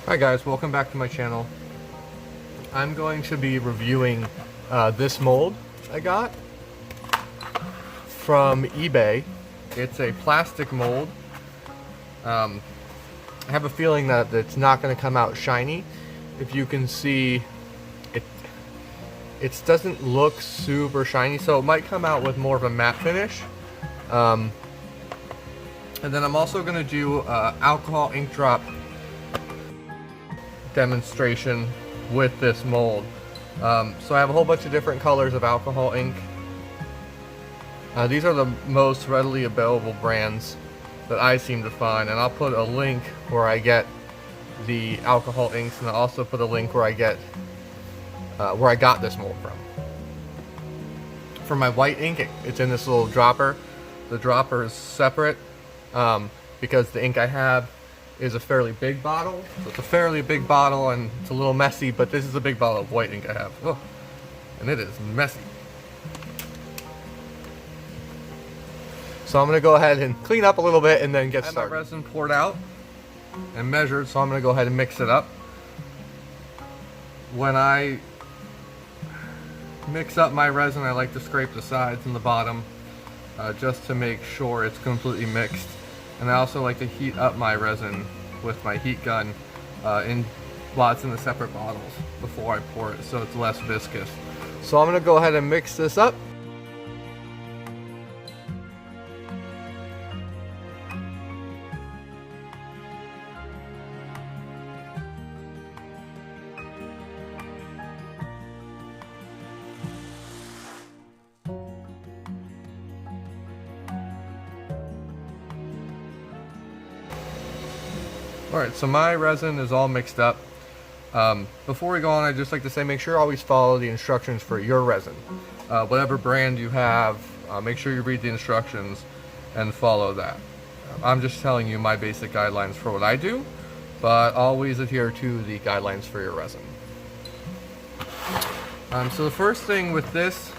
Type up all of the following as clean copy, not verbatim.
Hi guys, welcome back to my channel. I'm going to be reviewing this mold I got from eBay. It's a plastic mold. I have a feeling that it's not going to come out shiny. If you can see, it doesn't look super shiny, so it might come out with more of a matte finish. And then I'm also going to do alcohol ink drop demonstration with this mold. So I have a whole bunch of different colors of alcohol ink. These are the most readily available brands that I seem to find, and I'll put a link where I get the alcohol inks, and I'll also put a link where I get where I got this mold from. For my white ink, it's in this little dropper. The dropper is separate because the ink I have is a fairly big bottle. So it's a fairly big bottle and it's a little messy, but this is a big bottle of white ink I have. Oh, and it is messy. So I'm gonna go ahead and clean up a little bit and then get started. I have my resin poured out and measured, so I'm gonna go ahead and mix it up. When I mix up my resin, I like to scrape the sides and the bottom just to make sure it's completely mixed. And I also like to heat up my resin with my heat gun while it's in the separate bottles before I pour it, so it's less viscous. So I'm gonna go ahead and mix this up. Alright, so my resin is all mixed up. Before we go on, I'd just like to say make sure always follow the instructions for your resin. Whatever brand you have, make sure you read the instructions and follow that. I'm just telling you my basic guidelines for what I do, but always adhere to the guidelines for your resin. So the first thing with this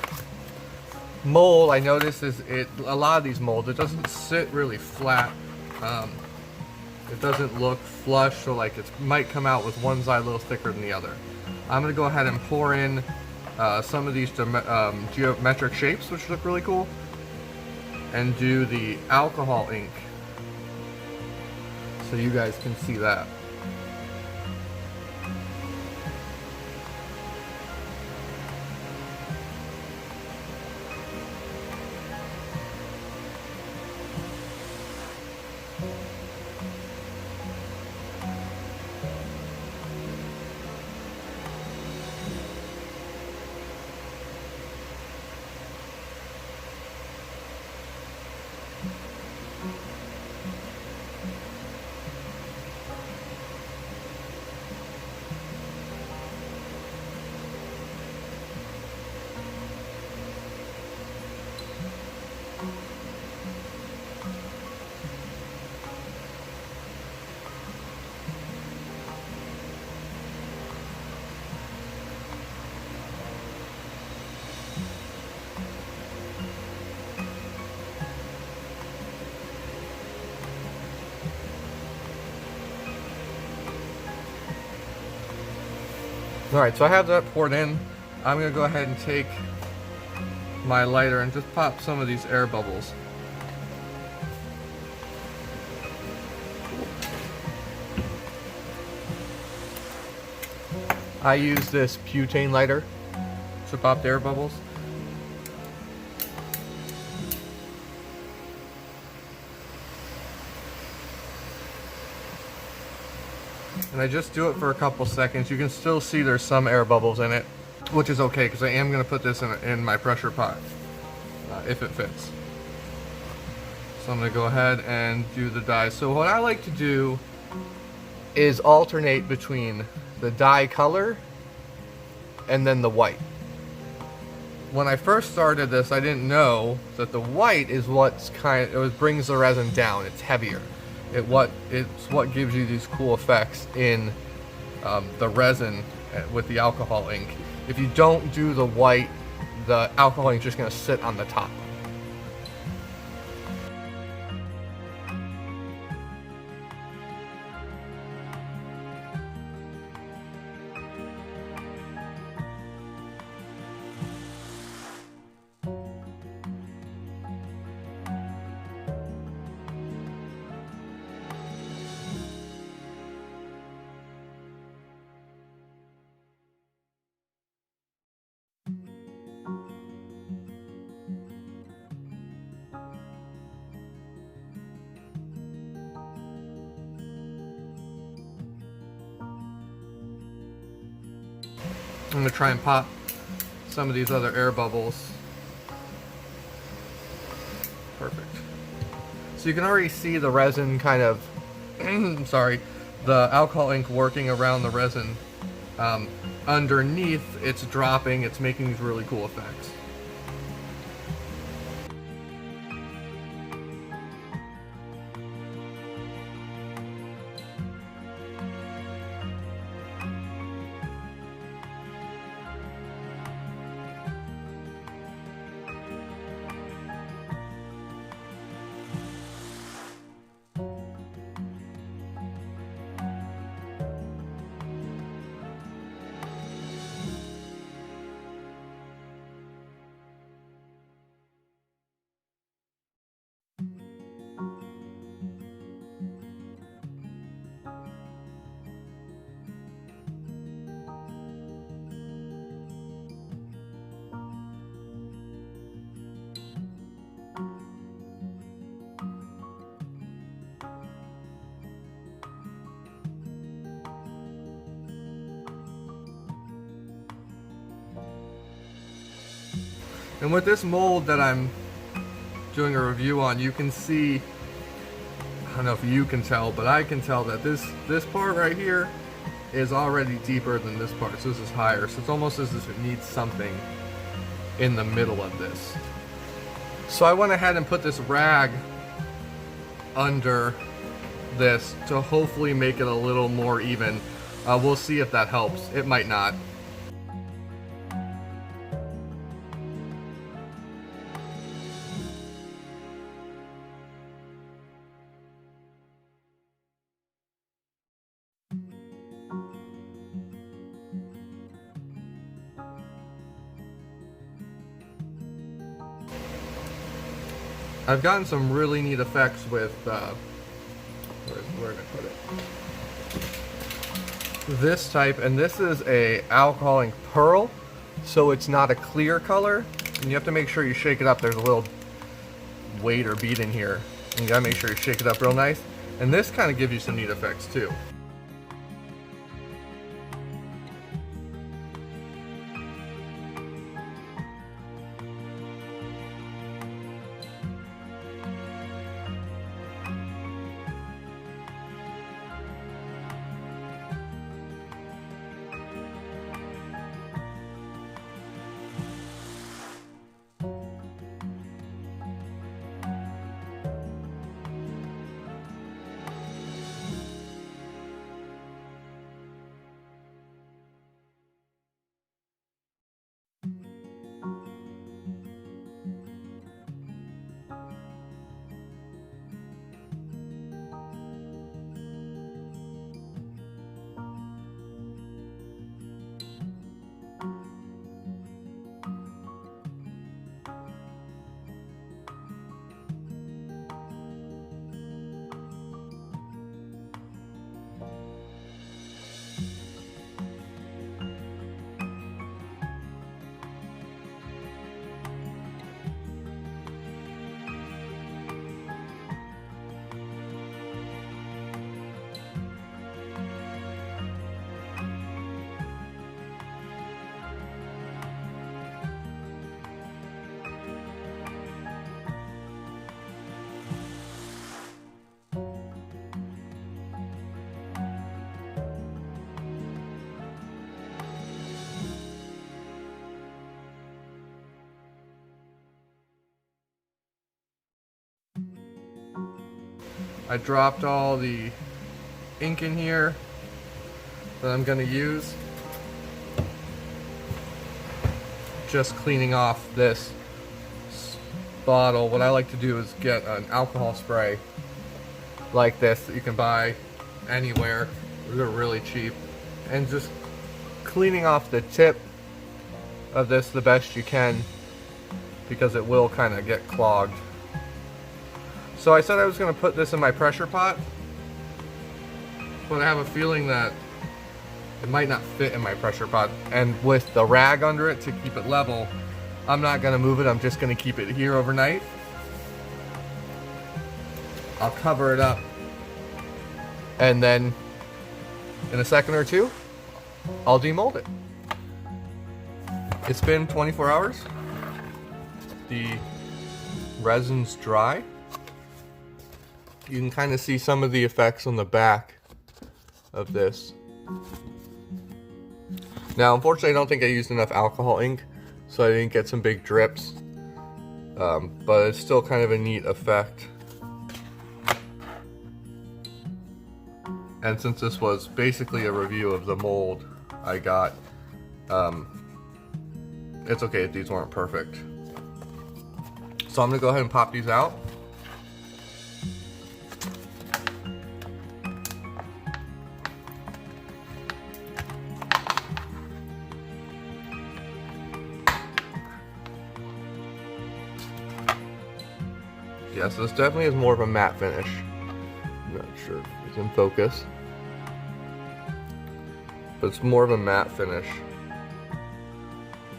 mold I noticed is a lot of these molds, it doesn't sit really flat. It doesn't look flush, so like it might come out with one side a little thicker than the other. I'm going to go ahead and pour in some of these geometric shapes, which look really cool, and do the alcohol ink so you guys can see that. Alright, so I have that poured in. I'm going to go ahead and take my lighter and just pop some of these air bubbles. I use this butane lighter to pop the air bubbles. And I just do it for a couple seconds. You can still see there's some air bubbles in it, which is okay because I am going to put this in my pressure pot if it fits. So I'm going to go ahead and do the dye. So what I like to do is alternate between the dye color and then the white. When I first started this, I didn't know that the white is what's brings the resin down. It's heavier. It's what gives you these cool effects in the resin with the alcohol ink. If you don't do the white, the alcohol ink is just going to sit on the top. I'm gonna try and pop some of these other air bubbles. Perfect. So you can already see the resin kind of, sorry, the alcohol ink working around the resin. Underneath, it's dropping, it's making these really cool effects. And with this mold that I'm doing a review on, you can see, I don't know if you can tell, but I can tell that this part right here is already deeper than this part. So this is higher. So it's almost as if it needs something in the middle of this. So I went ahead and put this rag under this to hopefully make it a little more even. We'll see if that helps. It might not. I've gotten some really neat effects with, where did I put it? This type, and this is a alcohol ink pearl, so it's not a clear color, and you have to make sure you shake it up. There's a little weight or bead in here, and you gotta make sure you shake it up real nice. And this kind of gives you some neat effects too. I dropped all the ink in here that I'm going to use. Just cleaning off this bottle. What I like to do is get an alcohol spray like this that you can buy anywhere. They're really cheap. And just cleaning off the tip of this the best you can, because it will kind of get clogged. So I said I was going to put this in my pressure pot, but I have a feeling that it might not fit in my pressure pot. And with the rag under it to keep it level, I'm not going to move it. I'm just going to keep it here overnight. I'll cover it up, and then in a second or two, I'll demold it. It's been 24 hours. The resin's dry. You can kind of see some of the effects on the back of this. Now, unfortunately, I don't think I used enough alcohol ink, so I didn't get some big drips. But it's still kind of a neat effect. And since this was basically a review of the mold I got, it's okay if these weren't perfect. So I'm gonna go ahead and pop these out. Yeah, so this definitely is more of a matte finish. I'm not sure if it's in focus, but it's more of a matte finish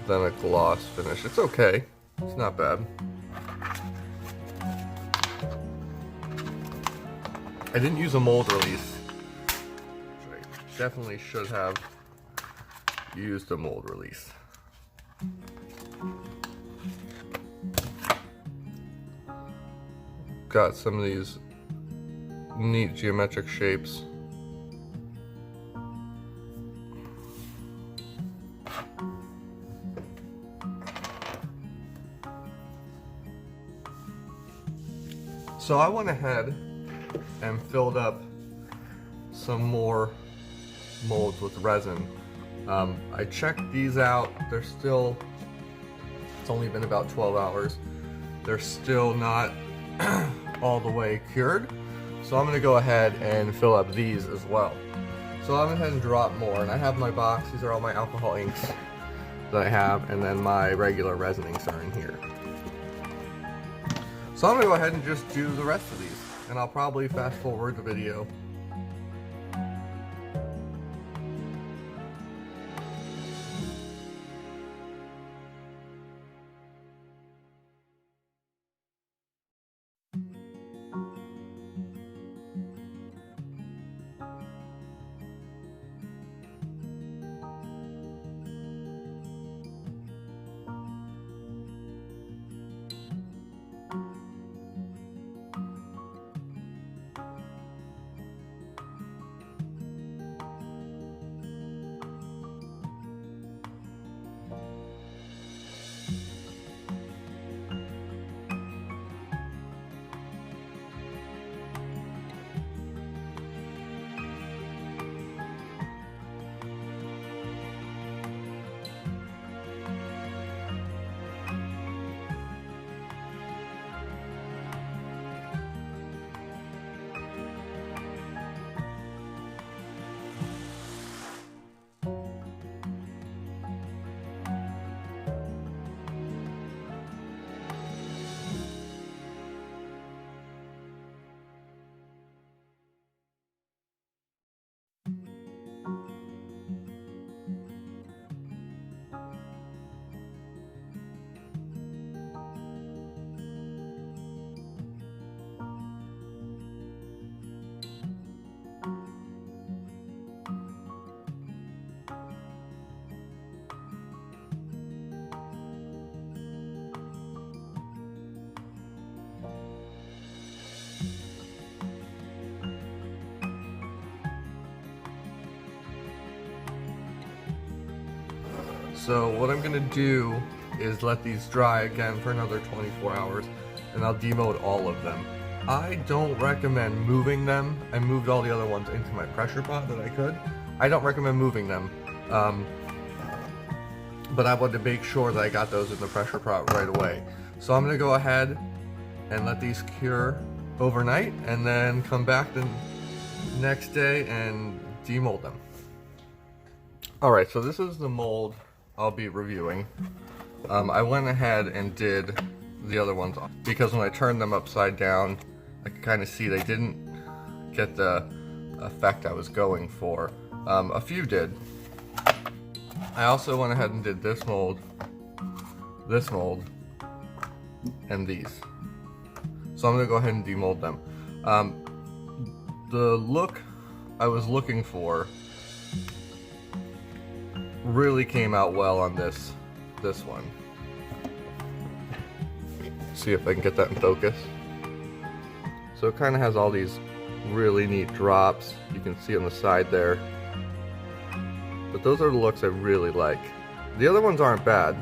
than a gloss finish. It's okay, it's not bad. I didn't use a mold release, which I definitely should have used a mold release. Got some of these neat geometric shapes. So I went ahead and filled up some more molds with resin. I checked these out. They're still, it's only been about 12 hours. They're still not all the way cured. So I'm gonna go ahead and fill up these as well. So I went ahead and dropped more, and I have my box. These are all my alcohol inks that I have, and then my regular resin inks are in here. So I'm gonna go ahead and just do the rest of these, and I'll probably fast forward the video. So what I'm gonna do is let these dry again for another 24 hours, and I'll demold all of them. I don't recommend moving them. I moved all the other ones into my pressure pot that I could. I don't recommend moving them, but I wanted to make sure that I got those in the pressure pot right away. So I'm gonna go ahead and let these cure overnight, and then come back the next day and demold them. Alright, so this is the mold I'll be reviewing. I went ahead and did the other ones because when I turned them upside down, I could kind of see they didn't get the effect I was going for. A few did. I also went ahead and did this mold, and these. So I'm gonna go ahead and demold them. The look I was looking for really came out well on this this one. See if I can get that in focus. So it kind of has all these really neat drops. You can see on the side there. But those are the looks I really like. The other ones aren't bad,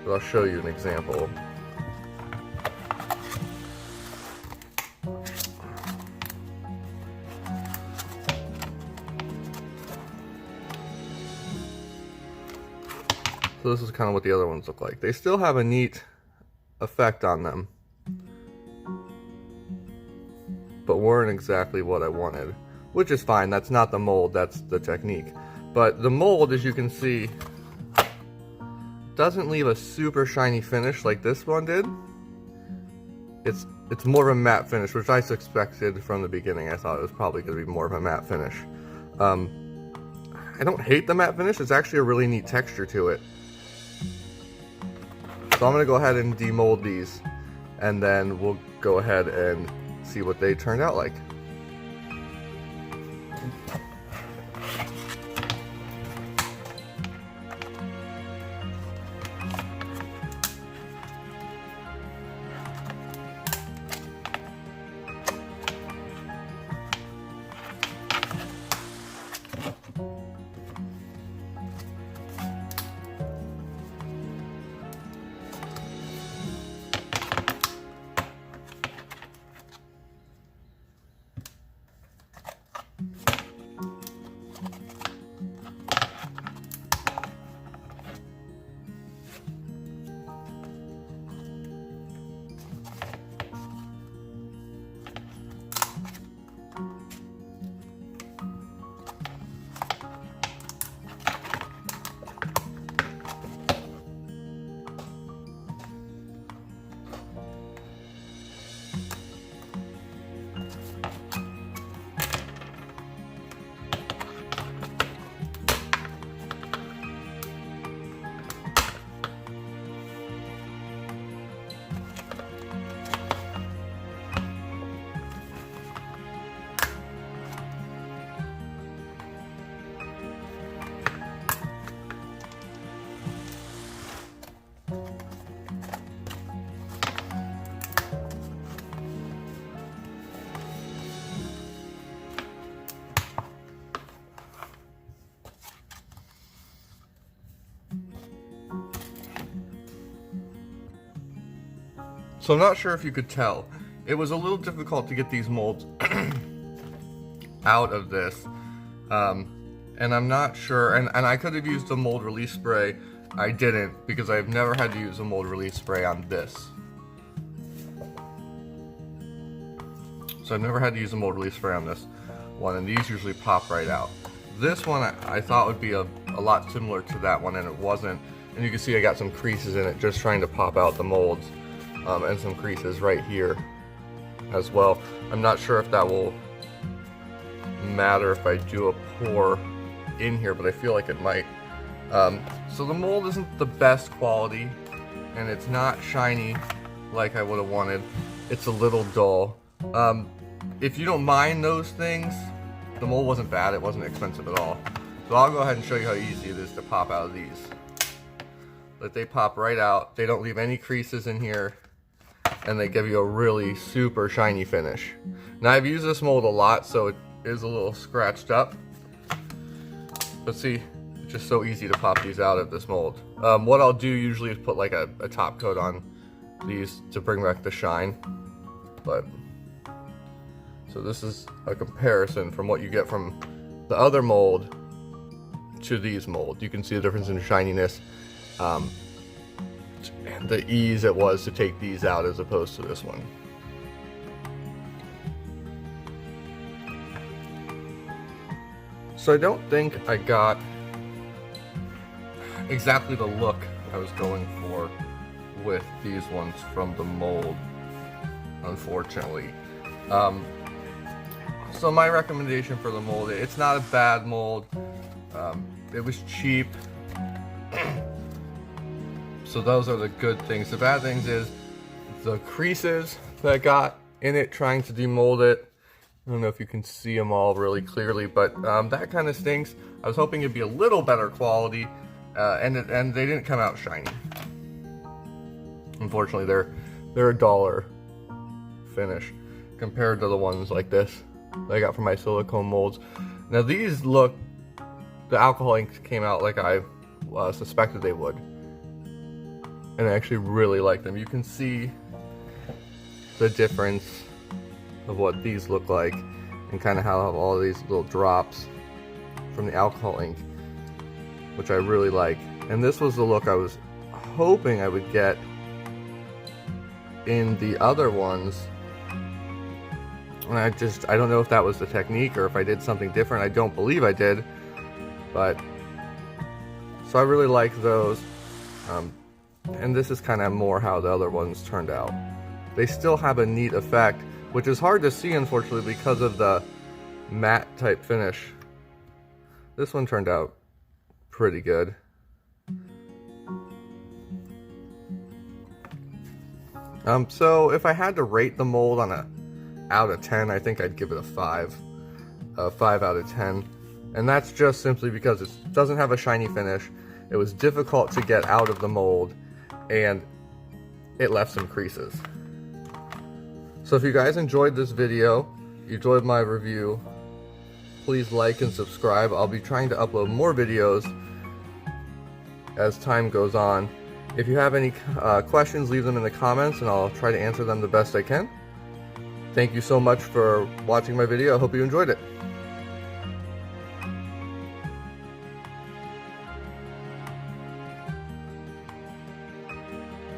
but I'll show you an example. So this is kind of what the other ones look like. They still have a neat effect on them, but weren't exactly what I wanted, which is fine. That's not the mold, that's the technique. But the mold, as you can see, doesn't leave a super shiny finish like this one did. It's more of a matte finish, which I suspected from the beginning. I thought it was probably going to be more of a matte finish. I don't hate the matte finish. It's actually a really neat texture to it. So I'm going to go ahead and demold these, and then we'll go ahead and see what they turned out like. So I'm not sure if you could tell. It was a little difficult to get these molds out of this. And I'm not sure, and I could have used a mold release spray. I didn't, because I've never had to use a mold release spray on this. So I've never had to use a mold release spray on this one, and these usually pop right out. This one I thought would be a lot similar to that one, and it wasn't. And you can see I got some creases in it just trying to pop out the molds. And some creases right here as well. I'm not sure if that will matter if I do a pour in here, but I feel like it might. So the mold isn't the best quality, and it's not shiny like I would have wanted. It's a little dull. If you don't mind those things, the mold wasn't bad. It wasn't expensive at all. So I'll go ahead and show you how easy it is to pop out of these. But they pop right out. They don't leave any creases in here, and they give you a really super shiny finish. Now I've used this mold a lot, so it is a little scratched up. But see, it's just so easy to pop these out of this mold. What I'll do usually is put like a top coat on these to bring back the shine. But so this is a comparison from what you get from the other mold to these molds. You can see the difference in shininess. And the ease it was to take these out as opposed to this one. So I don't think I got exactly the look I was going for with these ones from the mold, unfortunately. So my recommendation for the mold, it's not a bad mold. It was cheap. So those are the good things. The bad things is the creases that I got in it trying to demold it. I don't know if you can see them all really clearly, but that kind of stinks. I was hoping it'd be a little better quality, and they didn't come out shiny. Unfortunately, they're a dollar finish compared to the ones like this that I got from my silicone molds. Now these look, the alcohol inks came out like I suspected they would, and I actually really like them. You can see the difference of what these look like, and kind of how I have all these little drops from the alcohol ink, which I really like. And this was the look I was hoping I would get in the other ones, and I don't know if that was the technique or if I did something different. I don't believe I did, but so I really like those. And this is kind of more how the other ones turned out. They still have a neat effect, which is hard to see unfortunately because of the matte type finish. This one turned out pretty good. So if I had to rate the mold on a out of 10, I think I'd give it a 5 out of 10. And that's just simply because it doesn't have a shiny finish. It was difficult to get out of the mold, and it left some creases. So if you guys enjoyed this video, you enjoyed my review, please like and subscribe. I'll be trying to upload more videos as time goes on. If you have any questions, leave them in the comments and I'll try to answer them the best I can. Thank you so much for watching my video. I hope you enjoyed it.